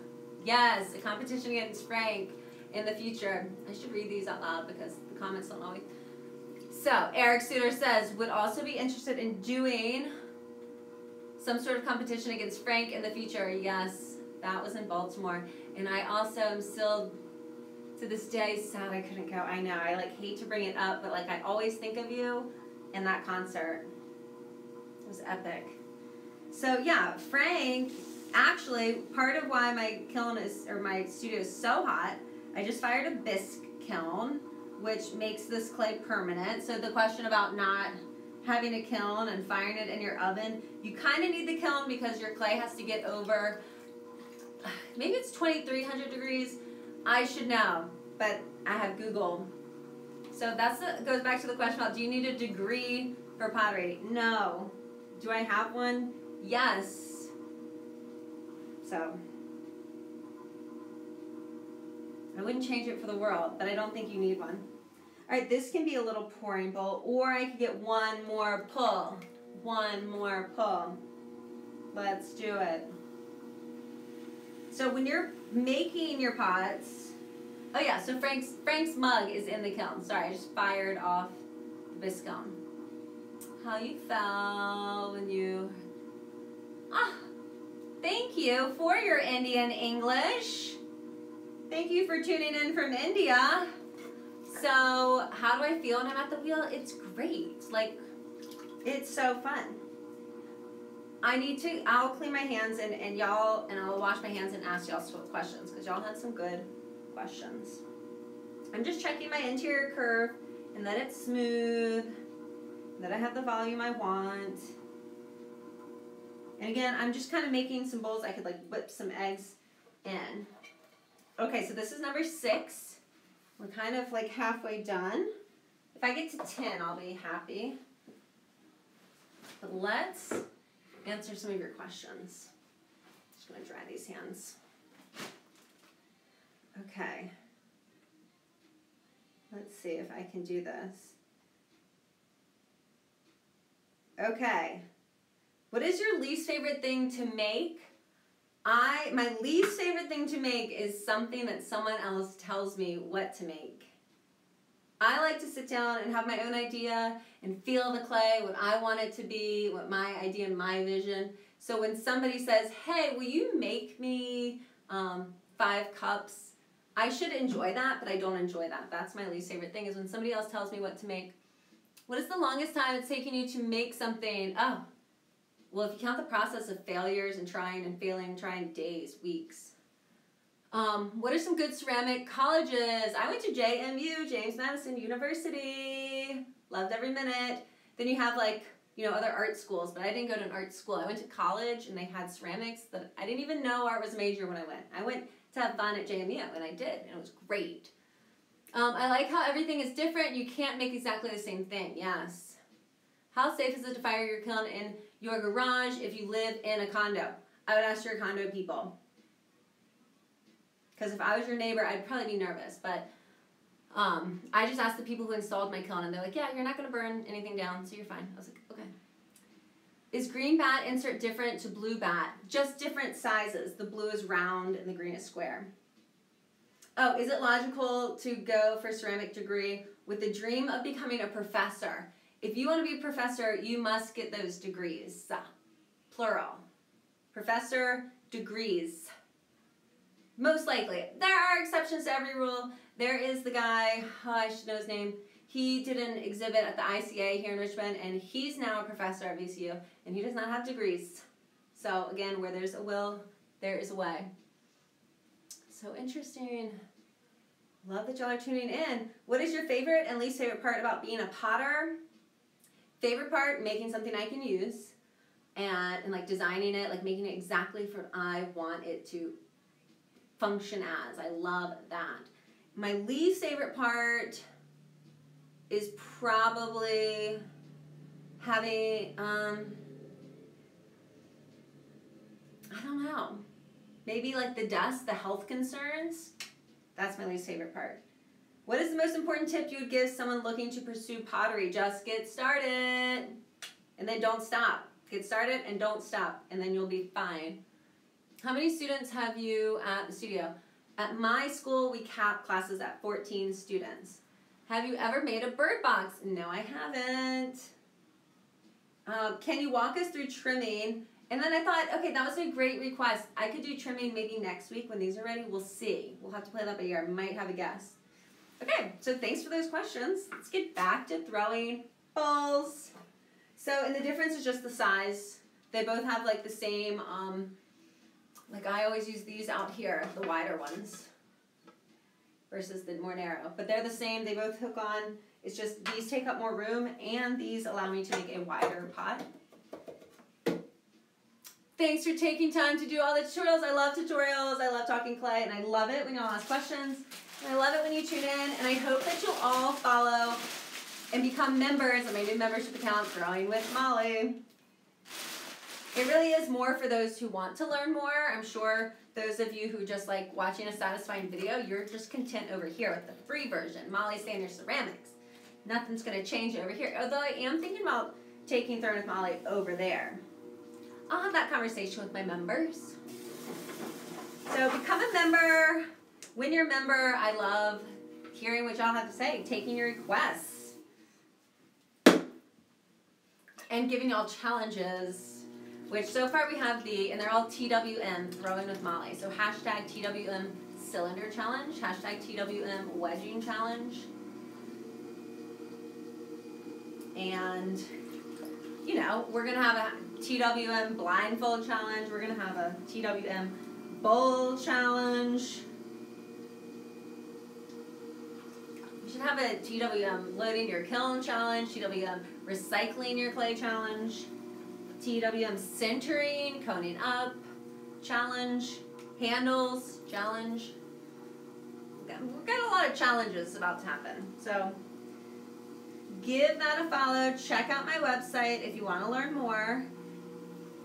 Yes, a competition against Frank in the future. I should read these out loud because the comments don't always. So, Eric Suter says, would also be interested in doing some sort of competition against Frank in the future. Yes, that was in Baltimore. And I also am still, to this day, sad I couldn't go. I know, I like hate to bring it up, but like I always think of you in that concert. It was epic. So yeah, Frank, actually, part of why my kiln is, or my studio is so hot, I just fired a bisque kiln, which makes this clay permanent. So the question about not having a kiln and firing it in your oven, you kind of need the kiln because your clay has to get over, maybe it's 2,300 degrees. I should know, but I have Google. So goes back to the question about, do you need a degree for pottery? No. Do I have one? Yes. So I wouldn't change it for the world, but I don't think you need one. All right, this can be a little pouring bowl, or I could get one more pull. One more pull. Let's do it. So when you're making your pots, oh yeah, so Frank's mug is in the kiln. Sorry, I just fired off the bisque kiln. How you felt when you, thank you for your Indian English. Thank you for tuning in from India. So how do I feel when I'm at the wheel? It's great. Like, it's so fun. I'll clean my hands and I'll wash my hands and ask y'all some questions because y'all had some good questions. I'm just checking my interior curve and that it's smooth, that I have the volume I want. And again, I'm just kind of making some bowls I could like whip some eggs in. Okay, so this is number 6. We're kind of like halfway done. If I get to 10, I'll be happy. But let's answer some of your questions. Just gonna dry these hands. Okay. Let's see if I can do this. Okay. What is your least favorite thing to make? My least favorite thing to make is something that someone else tells me what to make. I like to sit down and have my own idea and feel the clay, what I want it to be, what my idea and my vision. So when somebody says, hey, will you make me 5 cups? I should enjoy that, but I don't enjoy that. That's my least favorite thing, is when somebody else tells me what to make. What is the longest time it's taken you to make something? Oh, well, if you count the process of failures and trying and failing, trying days, weeks. What are some good ceramic colleges? I went to JMU, James Madison University. Loved every minute. Then you have like, other art schools, but I didn't go to an art school. I went to college and they had ceramics that I didn't even know art was a major when I went. I went to have fun at JMU and I did, and it was great. I like how everything is different. You can't make exactly the same thing, yes. How safe is it to fire your kiln in your garage if you live in a condo? I would ask your condo people. Because if I was your neighbor, I'd probably be nervous. But I just asked the people who installed my kiln, and they're like, yeah, you're not going to burn anything down, so you're fine. I was like, okay. Is green bat insert different to blue bat? Just different sizes. The blue is round and the green is square. Oh, is it logical to go for ceramic degree with the dream of becoming a professor? If you want to be a professor, you must get those degrees. Plural. Professor degrees. Most likely. There are exceptions to every rule. There is the guy, I should know his name. He did an exhibit at the ICA here in Richmond, and he's now a professor at VCU, and he does not have degrees. So again, where there's a will, there is a way. So interesting. Love that y'all are tuning in. What is your favorite and least favorite part about being a potter? Favorite part, making something I can use, and like designing it, like making it exactly for what I want it to function as. I love that. My least favorite part is probably having, I don't know, maybe like the dust, the health concerns. That's my least favorite part. What is the most important tip you would give someone looking to pursue pottery? Just get started and then don't stop. Get started and don't stop, and then you'll be fine. How many students have you at the studio? At my school, we cap classes at 14 students. Have you ever made a bird box? No, I haven't. Can you walk us through trimming And then I thought, okay, that was a great request. I could do trimming maybe next week when these are ready. We'll see. We'll have to play that by ear. I might have a guess. Okay, so thanks for those questions. Let's get back to throwing balls. So, and the difference is just the size. They both have like the same, like I always use these out here, the wider ones, versus the more narrow. But they're the same. They both hook on. It's just these take up more room, and these allow me to make a wider pot. Thanks for taking time to do all the tutorials. I love tutorials. I love talking clay, and I love it when y'all ask questions. And I love it when you tune in, and I hope that you'll all follow and become members of my new membership account, Throwing with Molly. It really is more for those who want to learn more. I'm sure those of you who just like watching a satisfying video, you're just content over here with the free version, Molly Sander Ceramics. Nothing's going to change over here, although I am thinking about taking Throwing with Molly over there. I'll have that conversation with my members. So become a member. When you're a member, I love hearing what y'all have to say, taking your requests, and giving y'all challenges, which so far we have and they're all TWM, Throwing with Molly. So hashtag TWM Cylinder Challenge, hashtag TWM Wedging Challenge. And, you know, we're going to have a TWM Blindfold Challenge. We're going to have a TWM Bowl Challenge. We should have a TWM Loading Your Kiln Challenge, TWM Recycling Your Clay Challenge, TWM Centering, Coning Up Challenge, Handles Challenge. We've got a lot of challenges about to happen. So give that a follow. Check out my website if you want to learn more.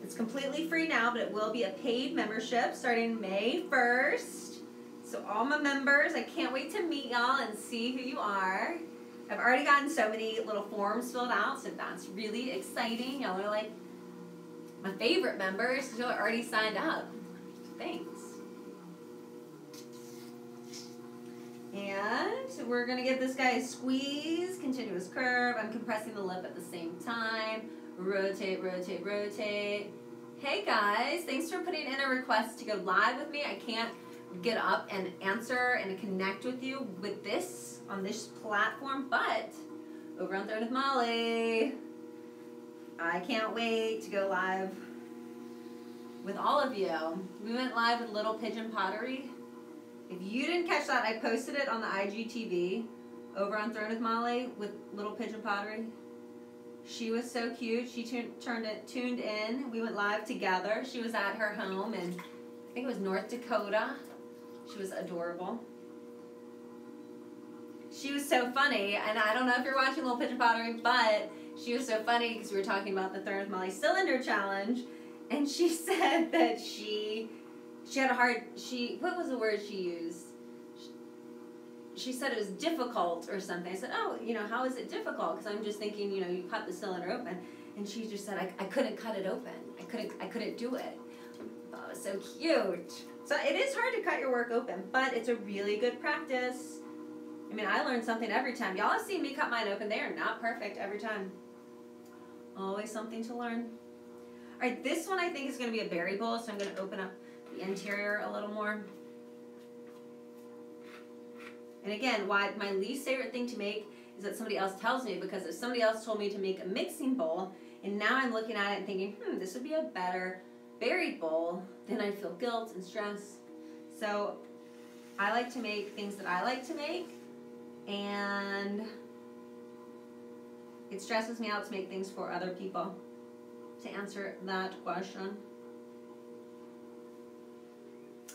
It's completely free now, but it will be a paid membership starting May 1st. So all my members, I can't wait to meet y'all and see who you are. I've already gotten so many little forms filled out, so that's really exciting. Y'all are like my favorite members because y'all are already signed up. Thanks. And we're going to give this guy a squeeze, continuous curve. I'm compressing the lip at the same time. Rotate, rotate, rotate. Hey guys, thanks for putting in a request to go live with me. I can't get up and answer and connect with you with this on this platform, but over on Throwing with Molly, I can't wait to go live with all of you. We went live with Little Pigeon Pottery. If you didn't catch that, I posted it on the IGTV over on Throwing with Molly with Little Pigeon Pottery. She was so cute. She tuned in. We went live together. She was at her home in, I think it was North Dakota. She was adorable. She was so funny, and I don't know if you're watching Little Pigeon Pottery, but she was so funny because we were talking about the Throwing with Molly Cylinder Challenge, and she said that she had a hard, what was the word she used? She said it was difficult or something. I said, oh, you know, how is it difficult? Because I'm just thinking, you know, you cut the cylinder open. And she just said, I couldn't cut it open. I couldn't do it. I thought it was so cute. So it is hard to cut your work open, but it's a really good practice. I mean, I learn something every time. Y'all have seen me cut mine open. They are not perfect every time. Always something to learn. All right, this one I think is going to be a berry bowl, so I'm going to open up the interior a little more. And again, why my least favorite thing to make is that somebody else tells me, because if somebody else told me to make a mixing bowl, and now I'm looking at it and thinking, this would be a better berry bowl, then I feel guilt and stress. So I like to make things that I like to make, and it stresses me out to make things for other people. To answer that question.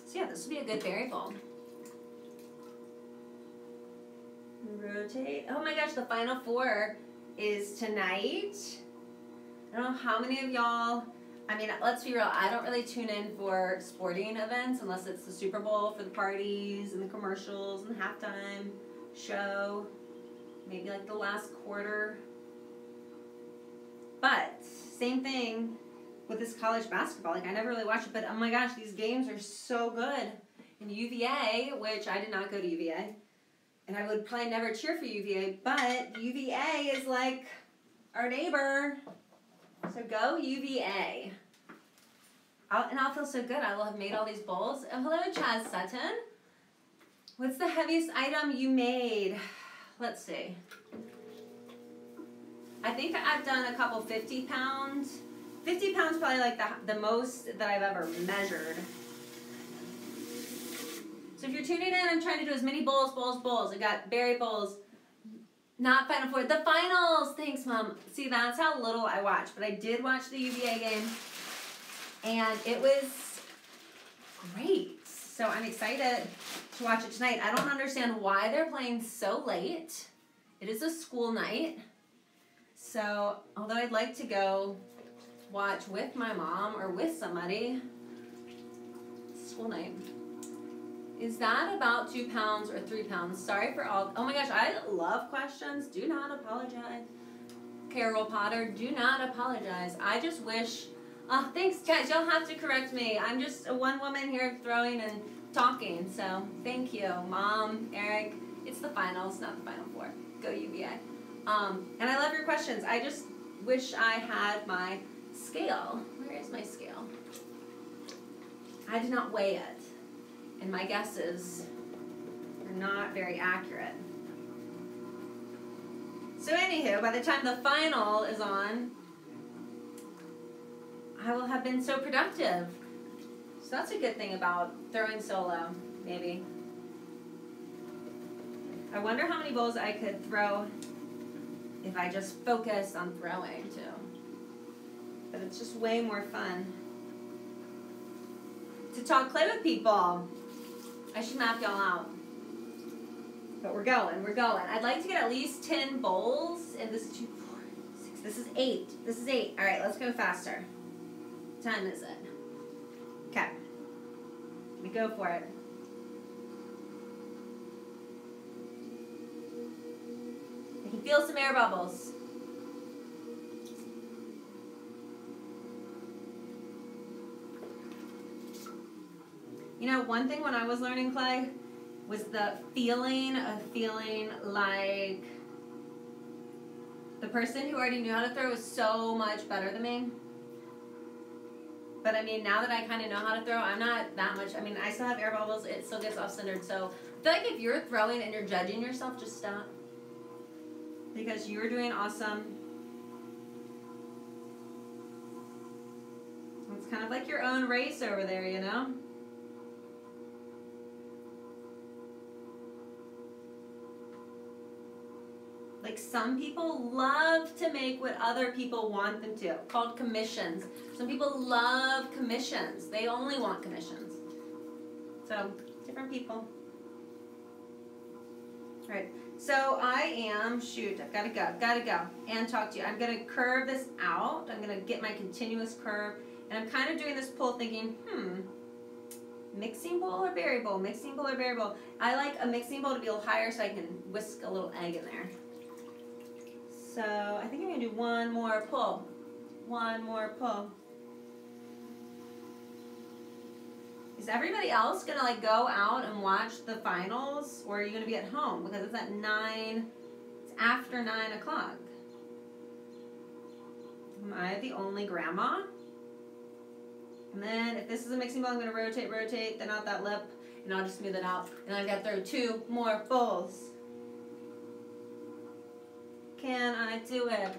So yeah, this would be a good berry bowl. Rotate. Oh my gosh, the Final Four is tonight. I don't know how many of y'all, I mean, let's be real, I don't really tune in for sporting events unless it's the Super Bowl for the parties and the commercials and the halftime show. Maybe like the last quarter. But, same thing with this college basketball. Like, I never really watched it, but oh my gosh, these games are so good. And UVA, which I did not go to UVA, and I would probably never cheer for UVA, but UVA is like our neighbor. So go UVA. I'll feel so good. I will have made all these bowls. Oh, hello, Chaz Sutton. What's the heaviest item you made? Let's see. I think I've done a couple 50 pounds. 50 pounds probably like the most that I've ever measured. So if you're tuning in, I'm trying to do as many bowls. I got berry bowls. Not Final Four. The finals. Thanks, Mom. See, that's how little I watch. But I did watch the UVA game. And it was great. So I'm excited to watch it tonight. I don't understand why they're playing so late. It is a school night. So, although I'd like to go watch with my mom or with somebody, school night. Is that about 2 pounds or 3 pounds? Sorry for all. Oh my gosh, I love questions. Do not apologize. Carol Potter, do not apologize. I just wish. Oh, thanks, guys. Y'all have to correct me. I'm just a one woman here throwing and talking. So thank you, Mom, Eric. It's the finals, not the Final Four. Go UVA. And I love your questions. I just wish I had my scale. Where is my scale? I did not weigh it. And my guesses are not very accurate. So anywho, by the time the final is on, I will have been so productive. So that's a good thing about throwing solo, maybe. I wonder how many bowls I could throw if I just focused on throwing too. But it's just way more fun to talk clay with people. I should map y'all out. But we're going. I'd like to get at least 10 bowls. And this is 2, 4, 6. This is 8. This is 8. All right, let's go faster. What time is it? Okay. Let me go for it. I can feel some air bubbles. You know, one thing when I was learning clay was the feeling of feeling like the person who already knew how to throw was so much better than me. But I mean, now that I kind of know how to throw, I'm not that much. I mean, I still have air bubbles. It still gets off-centered. So I feel like if you're throwing and you're judging yourself, just stop. Because you're doing awesome. It's kind of like your own race over there, you know? Like some people love to make what other people want them to, called commissions. Some people love commissions. They only want commissions. So, different people. All right, so I am, I've got to go and talk to you. I'm going to curve this out. I'm going to get my continuous curve. And I'm kind of doing this pull thinking, mixing bowl or berry bowl? Mixing bowl or berry bowl? I like a mixing bowl to be a little higher so I can whisk a little egg in there. So I think I'm going to do one more pull. One more pull. Is everybody else going to like go out and watch the finals, or are you going to be at home? Because it's at 9, it's after 9 o'clock. Am I the only grandma? And then if this is a mixing bowl, I'm going to rotate, thin out that lip, and I'll just smooth it out. And I've got to throw 2 more bowls. Can I do it?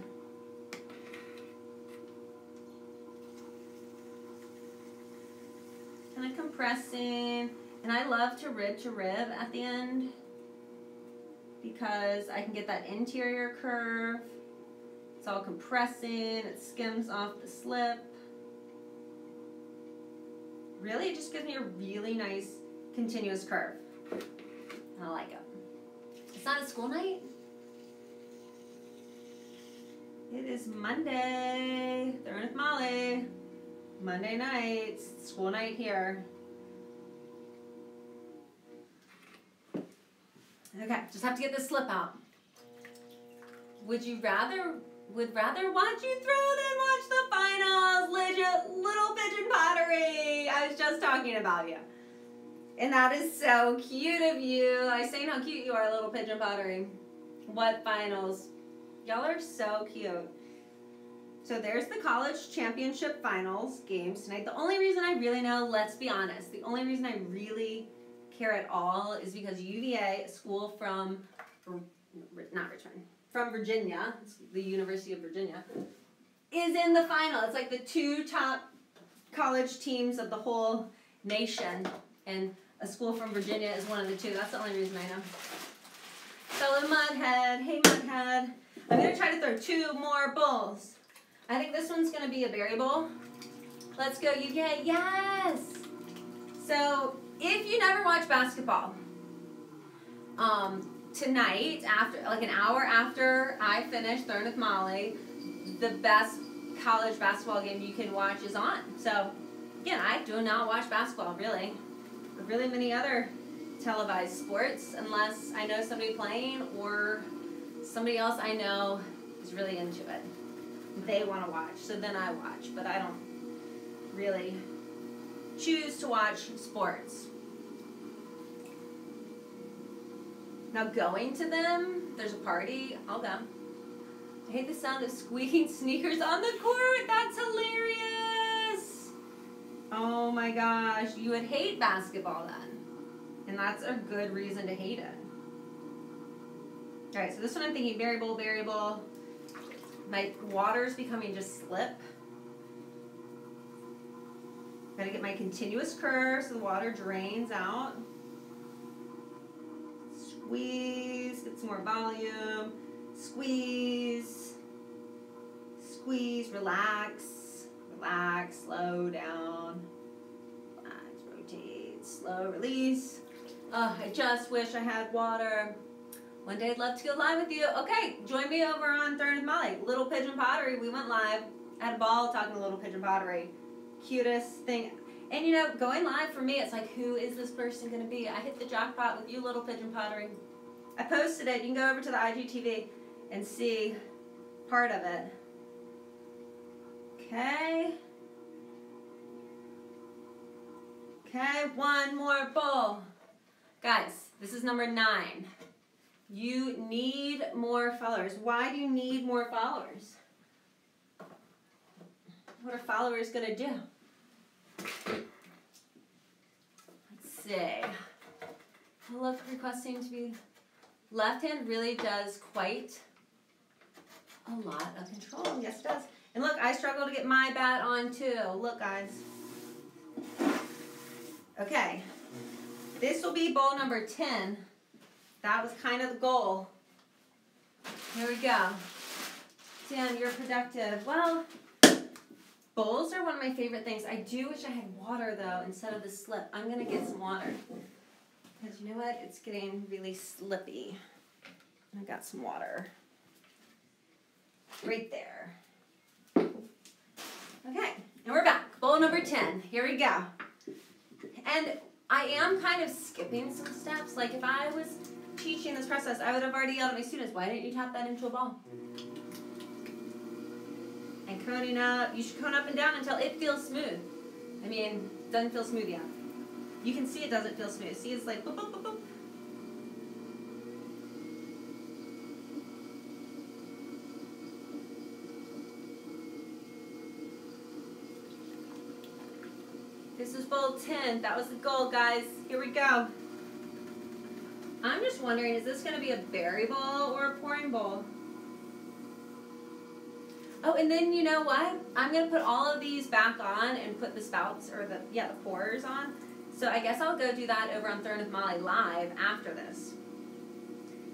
Kind of compressing. And I love to rib at the end because I can get that interior curve. It's all compressing. It skims off the slip. Really, it just gives me a really nice continuous curve. I like it. It's not a school night. It is Monday. Throwing with Molly. Monday night. School night here. Okay, just have to get this slip out. Would rather watch you throw than watch the finals? Little Pigeon Pottery. I was just talking about you. And that is so cute of you. I was saying how cute you are, Little Pigeon Pottery. What finals? Y'all are so cute. So there's the college championship finals games tonight. The only reason I really know, let's be honest, the only reason I really care at all is because UVA, a school from, from Virginia, it's the University of Virginia, is in the final. It's like the two top college teams of the whole nation, and a school from Virginia is one of the two. That's the only reason I know. Fellow Mudhead, hey Mudhead. I'm going to try to throw 2 more bowls. I think this one's going to be a berry bowl. Let's go, UK. Yes! So, if you never watch basketball, tonight, after like an hour after I finish throwing with Molly, the best college basketball game you can watch is on. So, again, I do not watch basketball, really. Or really many other televised sports, unless I know somebody playing or somebody else I know is really into it. They want to watch, so then I watch, but I don't really choose to watch sports. Now going to them, there's a party, I'll go. I hate the sound of squeaking sneakers on the court. That's hilarious. Oh my gosh, you would hate basketball then. And that's a good reason to hate it. All right, so this one I'm thinking variable. My water's becoming just slip. Gotta get my continuous curve so the water drains out. Squeeze, get some more volume. Squeeze, squeeze, relax, relax, slow down. Relax, rotate, slow release. Oh, I just wish I had water. One day I'd love to go live with you. Okay, join me over on Throwing with Molly. Little Pigeon Pottery, we went live. I had a ball talking to Little Pigeon Pottery. Cutest thing. And you know, going live for me, it's like, who is this person going to be? I hit the jackpot with you, Little Pigeon Pottery. I posted it. You can go over to the IGTV and see part of it. Okay. Okay, one more bowl. Guys, this is number 9. You need more followers. Why do you need more followers? What are followers going to do? Let's see. The love request seems to be... Left hand really does quite a lot of control. Yes, it does. And look, I struggle to get my bat on too. Look, guys. Okay. This will be bowl number 10. That was kind of the goal. Here we go. Dan, you're productive. Well, bowls are one of my favorite things. I do wish I had water, though, instead of the slip. I'm going to get some water. Because you know what? It's getting really slippy. I got some water. Right there. Okay, and we're back. Bowl number 10. Here we go. And I am kind of skipping some steps. Like if I was teaching this process, I would have already yelled at my students, why didn't you tap that into a ball? And coning up. You should cone up and down until it feels smooth. I mean, it doesn't feel smooth yet. You can see it doesn't feel smooth. See, it's like boop, boop, boop, boop. This is bowl 10. That was the goal, guys. Here we go. I'm just wondering, is this going to be a berry bowl or a pouring bowl? Oh, and then you know what? I'm going to put all of these back on and put the spouts, or the pourers on. So I guess I'll go do that over on Throwing with Molly live after this.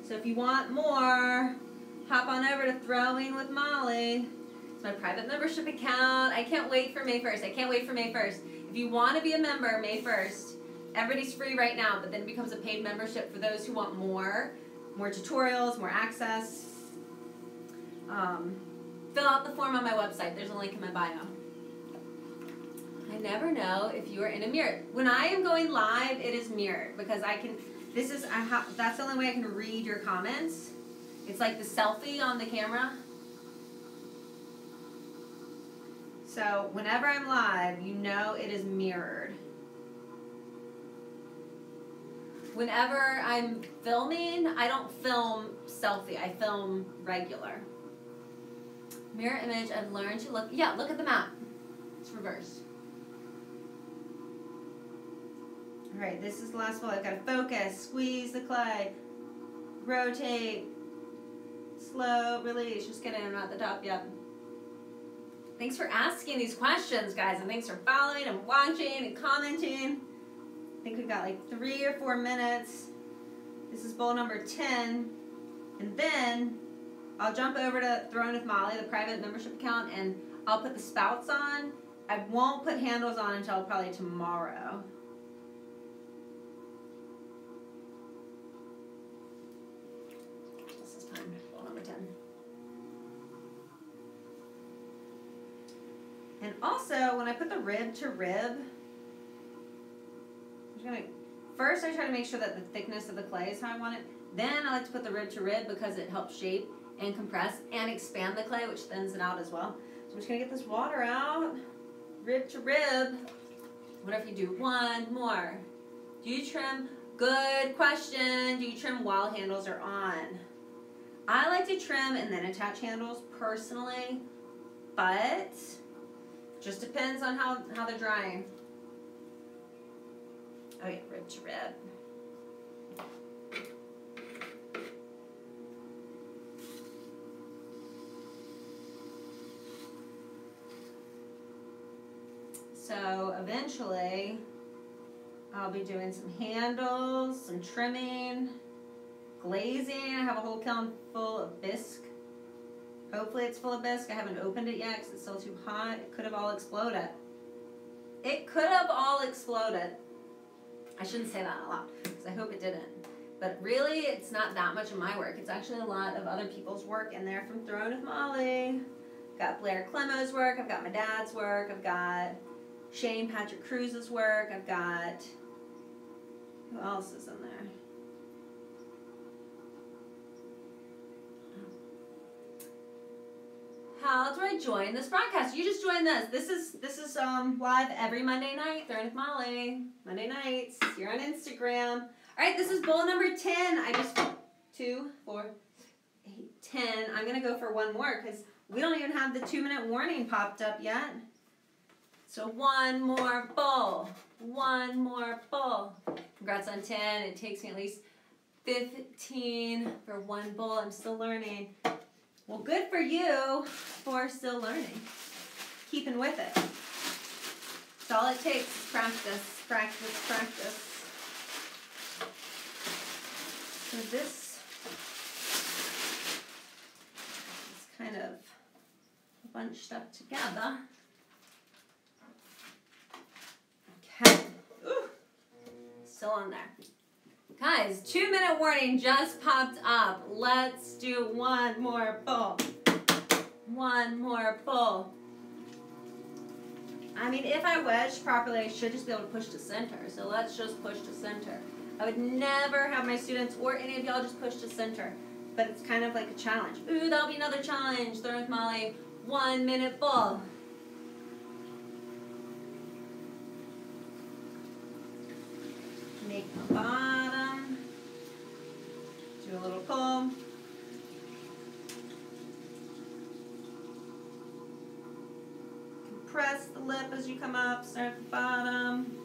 So if you want more, hop on over to Throwing with Molly. It's my private membership account. I can't wait for May 1st. I can't wait for May 1st. If you want to be a member, May 1st, everybody's free right now, but then it becomes a paid membership for those who want more tutorials, more access. Fill out the form on my website. There's a link in my bio. I never know if you are in a mirror. When I am going live, it is mirrored because I can. That's the only way I can read your comments. It's like the selfie on the camera. So whenever I'm live, you know it is mirrored. Whenever I'm filming, I don't film selfie. I film regular. Mirror image, I've learned to look, yeah, look at the map. It's reversed. All right, this is the last ball. I've got to focus, squeeze the clay, rotate, slow, release. Just kidding, I'm not at the top yet. Thanks for asking these questions, guys, and thanks for following and watching and commenting. I think we've got like 3 or 4 minutes. This is bowl number 10. And then I'll jump over to Throwing with Molly, the private membership account, and I'll put the spouts on. I won't put handles on until probably tomorrow. This is time, bowl number 10. And also, when I put the rib to rib, first I try to make sure that the thickness of the clay is how I want it. Then I like to put the rib to rib because it helps shape and compress and expand the clay, which thins it out as well. So I'm just going to get this water out. Rib to rib. What if you do one more? Do you trim? Good question. Do you trim while handles are on? I like to trim and then attach handles personally, but just depends on how they're drying. Oh yeah, rib to rib. So eventually, I'll be doing some handles, some trimming, glazing. I have a whole kiln full of bisque. Hopefully it's full of bisque. I haven't opened it yet because it's still too hot. It could have all exploded. It could have all exploded. I shouldn't say that a lot because I hope it didn't. But really, it's not that much of my work. It's actually a lot of other people's work in there from Throwing with Molly. I've got Blair Clemo's work. I've got my dad's work. I've got Shane Patrick Cruz's work. I've got, who else is in there? How do I join this broadcast? You just joined this. This is live every Monday night. Throwing with Molly. Monday nights. Here on Instagram. All right, this is bowl number 10. I just 2, 4, 8, 10. I'm gonna go for one more because we don't even have the 2-minute warning popped up yet. So one more bowl. One more bowl. Congrats on 10. It takes me at least 15 for one bowl. I'm still learning. Well, good for you for still learning. Keeping with it. That's all it takes is practice, practice, practice. So this is kind of bunched up together. Okay. Ooh. Still on there. Guys, 2-minute warning just popped up. Let's do one more pull. One more pull. I mean, if I wedge properly, I should just be able to push to center. So let's just push to center. I would never have my students or any of y'all just push to center. But it's kind of like a challenge. Ooh, that'll be another challenge. Throwing with Molly, 1-minute pull. Make the bottom. Do a little pull. Compress the lip as you come up. Start at the bottom.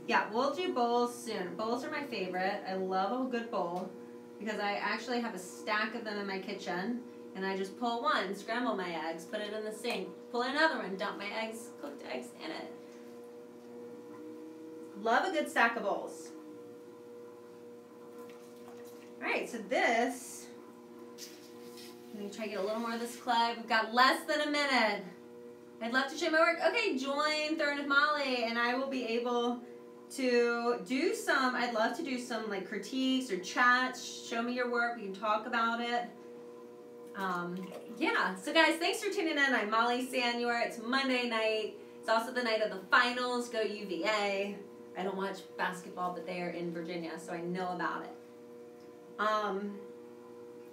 Yeah, we'll do bowls soon. Bowls are my favorite. I love a good bowl because I actually have a stack of them in my kitchen. And I just pull one, scramble my eggs, put it in the sink. Pull another one, dump my eggs, cooked eggs in it. Love a good stack of bowls. Alright, so this, I'm going to try to get a little more of this clay. We've got less than a minute. I'd love to show my work. Okay, join Throwing with Molly, and I will be able to do some, I'd love to do some like critiques or chats. Show me your work. We can talk about it. Yeah, so guys, thanks for tuning in. I'm Molly Sanyor. It's Monday night. It's also the night of the finals. Go UVA. I don't watch basketball, but they are in Virginia, so I know about it.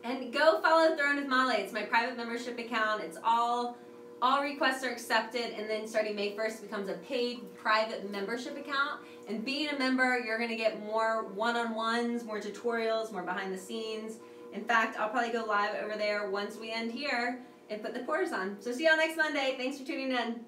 And go follow Throwing with Molly. It's my private membership account. It's all requests are accepted, and then starting May 1st, it becomes a paid private membership account. And being a member, you're going to get more one-on-ones, more tutorials, more behind the scenes, In fact, I'll probably go live over there once we end here and put the quarters on. So see y'all next Monday. Thanks for tuning in.